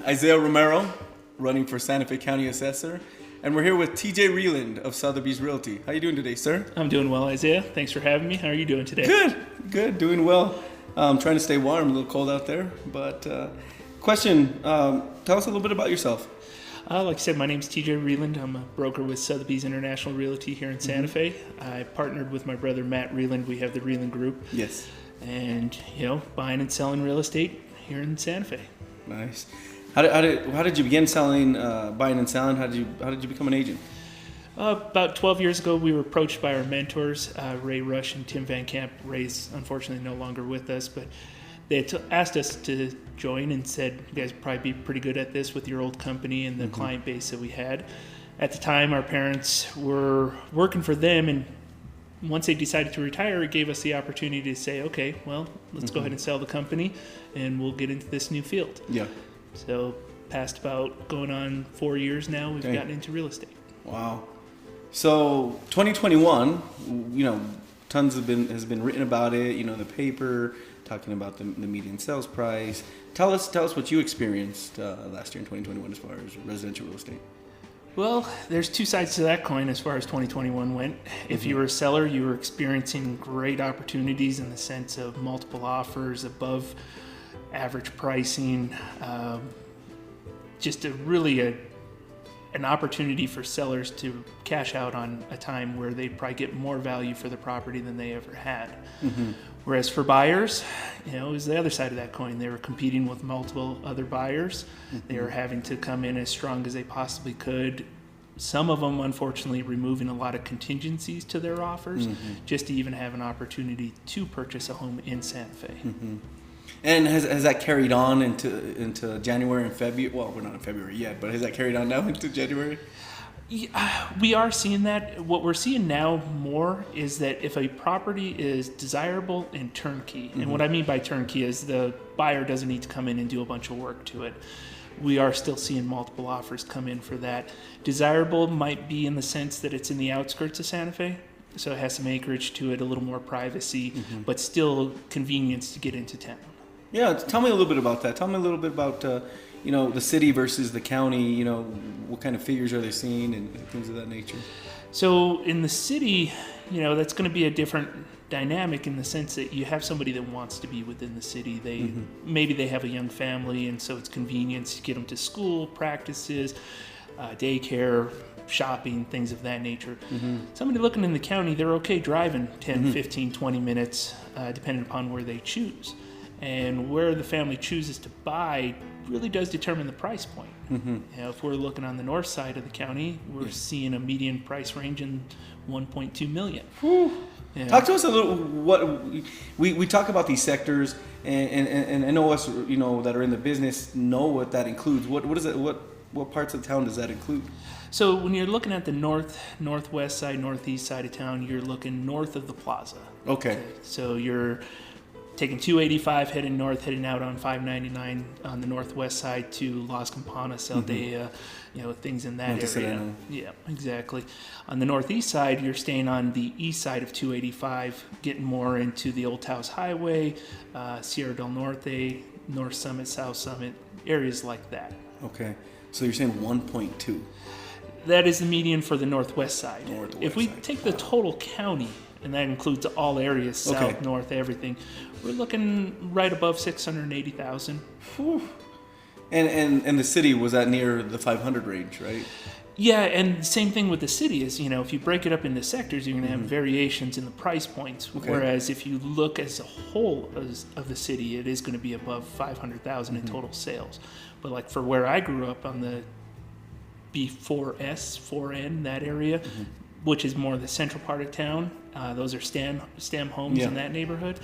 Isaiah Romero, running for Santa Fe County Assessor. And we're here with TJ Rieland of Sotheby's Realty. How you doing today, sir? I'm doing well, Isaiah. Thanks for having me. How are you doing today? Good, doing well. Trying to stay warm, a little cold out there. But question, tell us a little bit about yourself. Like I said, my name's TJ Rieland. I'm a broker with Sotheby's International Realty here in Santa Fe. I partnered with my brother Matt Rieland. We have the Rieland Group. Yes. And, buying and selling real estate here in Santa Fe. Nice. How did you begin selling, buying and selling? How did you become an agent? About 12 years ago, we were approached by our mentors, Ray Rush and Tim Van Camp. Ray's unfortunately no longer with us, but they had asked us to join and said, you guys would probably be pretty good at this with your old company and the client base that we had. At the time, our parents were working for them, and once they decided to retire, it gave us the opportunity to say, okay, well, let's go ahead and sell the company, and we'll get into this new field. Yeah. So past about going on 4 years now, we've gotten into real estate. Wow. So 2021, tons has been written about it, the paper, talking about the median sales price. Tell us what you experienced last year in 2021 as far as residential real estate. Well, there's two sides to that coin as far as 2021 went. If you were a seller, you were experiencing great opportunities in the sense of multiple offers, above average pricing, just an opportunity for sellers to cash out on a time where they'd probably get more value for the property than they ever had. Whereas for buyers, it was the other side of that coin. They were competing with multiple other buyers. They were having to come in as strong as they possibly could. Some of them, unfortunately, removing a lot of contingencies to their offers just to even have an opportunity to purchase a home in Santa Fe. And has that carried on into January and February? Well, we're not in February yet, but has that carried on now into January? Yeah, we are seeing that. What we're seeing now more is that if a property is desirable and turnkey, and what I mean by turnkey is the buyer doesn't need to come in and do a bunch of work to it. We are still seeing multiple offers come in for that. Desirable might be in the sense that it's in the outskirts of Santa Fe, so it has some acreage to it, a little more privacy, but still convenience to get into town. Yeah, tell me a little bit about that. Tell me a little bit about the city versus the county. What kind of figures are they seeing and things of that nature. So in the city, that's going to be a different dynamic in the sense that you have somebody that wants to be within the city. Maybe they have a young family, and so it's convenience to get them to school, practices, daycare, shopping, things of that nature. Somebody looking in the county, they're okay driving 10, 15, 20 minutes, depending upon where they choose. And where the family chooses to buy really does determine the price point. If we're looking on the north side of the county, we're seeing a median price range in $1.2 million. Talk to us a little. What we talk about these sectors, and I know us, that are in the business know what that includes. What is it? What parts of town does that include? So when you're looking at the northwest side, northeast side of town, you're looking north of the plaza. Okay. So you're taking 285 heading north, heading out on 599 on the northwest side to Las Campanas, Aldea, things in that area. Yeah, exactly. On the northeast side, you're staying on the east side of 285, getting more into the Old Taos Highway, Sierra del Norte, North Summit, South Summit, areas like that. Okay. So you're saying 1.2? That is the median for the northwest side. If we take the total county, and that includes all areas, south, north, everything, we're looking right above 680,000. And the city was at near the 500 range, right? Yeah, and the same thing with the city is, if you break it up into sectors, you're going to have variations in the price points. Whereas if you look as a whole of the city, it is going to be above 500,000 in total sales. But like for where I grew up on the B4S, 4N, that area, which is more the central part of town, those are stem homes in that neighborhood.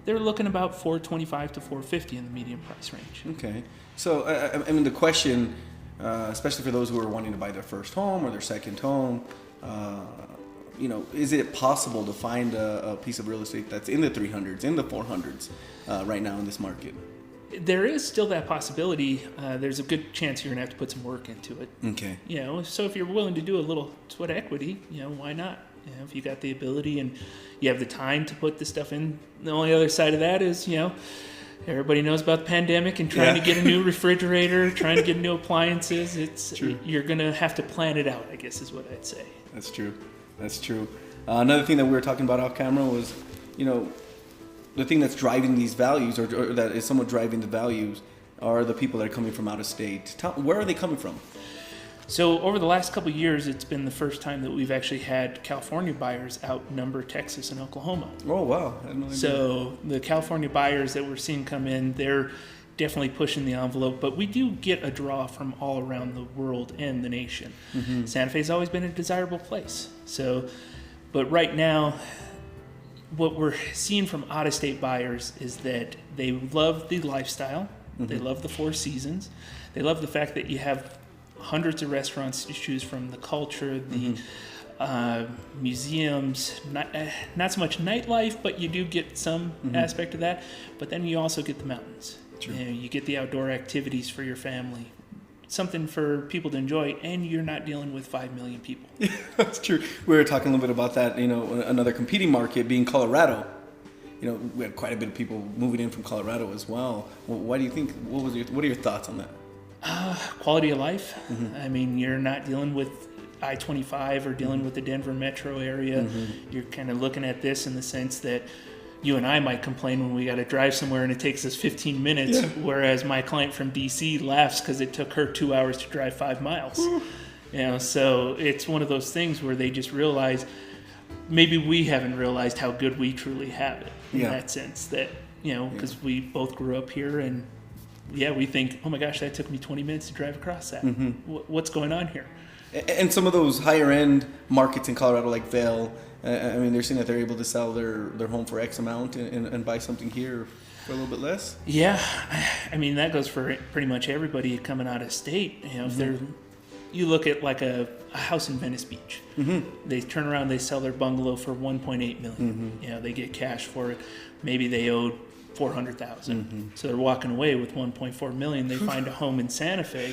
They're looking about 425 to 450 in the median price range. Okay. So, the question, especially for those who are wanting to buy their first home or their second home, is it possible to find a piece of real estate that's in the 300s, in the 400s right now in this market? There is still that possibility. There's a good chance you're going to have to put some work into it. Okay. So if you're willing to do a little sweat equity, why not? If you got the ability and you have the time to put this stuff in. The only other side of that is, Everybody knows about the pandemic and trying to get a new refrigerator, trying to get new appliances. You're going to have to plan it out, I guess is what I'd say. That's true. That's true. Another thing that we were talking about off camera was, the thing that's driving these values or that is somewhat driving the values are the people that are coming from out of state. Where are they coming from? So over the last couple of years, it's been the first time that we've actually had California buyers outnumber Texas and Oklahoma. Oh, wow. I had no idea. So the California buyers that we're seeing come in, they're definitely pushing the envelope, but we do get a draw from all around the world and the nation. Mm-hmm. Santa Fe's always been a desirable place. But right now, what we're seeing from out-of-state buyers is that they love the lifestyle, mm-hmm. they love the Four Seasons, they love the fact that you have hundreds of restaurants to choose from, the culture, the museums, not so much nightlife, but you do get some aspect of that. But then you also get the mountains. You get the outdoor activities for your family, something for people to enjoy, and you're not dealing with 5 million people. Yeah, that's true. We were talking a little bit about that, another competing market being Colorado. We had quite a bit of people moving in from Colorado as well. Why do you think, what are your thoughts on that? Quality of life. Mm-hmm. I mean, you're not dealing with I-25 or dealing with the Denver metro area. Mm-hmm. You're kind of looking at this in the sense that you and I might complain when we got to drive somewhere and it takes us 15 minutes, whereas my client from D.C. laughs because it took her 2 hours to drive 5 miles. So it's one of those things where they just realize maybe we haven't realized how good we truly have it in that sense that, because we both grew up here and we think, oh my gosh, that took me 20 minutes to drive across that. Mm-hmm. What's going on here? And some of those higher end markets in Colorado, like Vail, they're saying that they're able to sell their home for X amount and buy something here for a little bit less. Yeah, that goes for pretty much everybody coming out of state. If you look at like a house in Venice Beach, they turn around, they sell their bungalow for $1.8 million. They get cash for it. Maybe they owed $400,000. So they're walking away with $1.4 million. They find a home in Santa Fe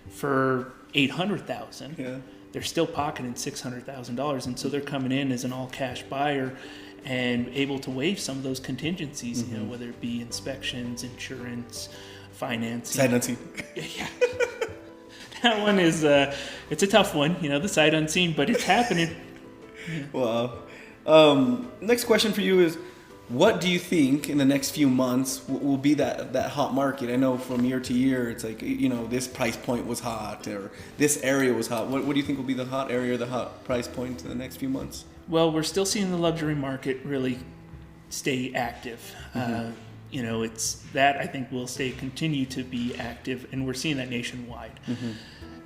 for $800,000. Yeah. They're still pocketing $600,000, and so they're coming in as an all-cash buyer and able to waive some of those contingencies. Whether it be inspections, insurance, financing. Sight unseen. Yeah. That one is it's a tough one. The sight unseen, but it's happening. Yeah. Wow. Next question for you is, what do you think in the next few months will be that hot market? I know from year to year, it's like, this price point was hot or this area was hot. What do you think will be the hot area, the hot price point in the next few months? Well, we're still seeing the luxury market really stay active. It's that I think will continue to be active, and we're seeing that nationwide.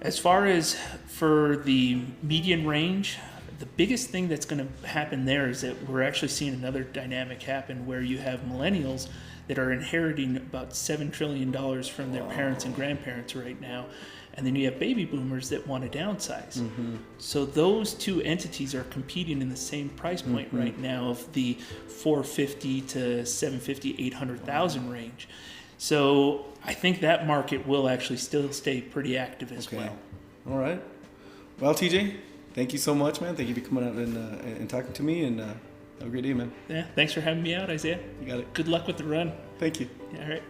As far as for the median range, the biggest thing that's going to happen there is that we're actually seeing another dynamic happen where you have millennials that are inheriting about $7 trillion from their parents and grandparents right now. And then you have baby boomers that want to downsize. So those two entities are competing in the same price point right now of the $450,000 to $750,000, $800,000 range. So I think that market will actually still stay pretty active as well. All right. Well, TJ, thank you so much, man. Thank you for coming out and talking to me, and have a great day, man. Yeah, thanks for having me out, Isaiah. You got it. Good luck with the run. Thank you. All right.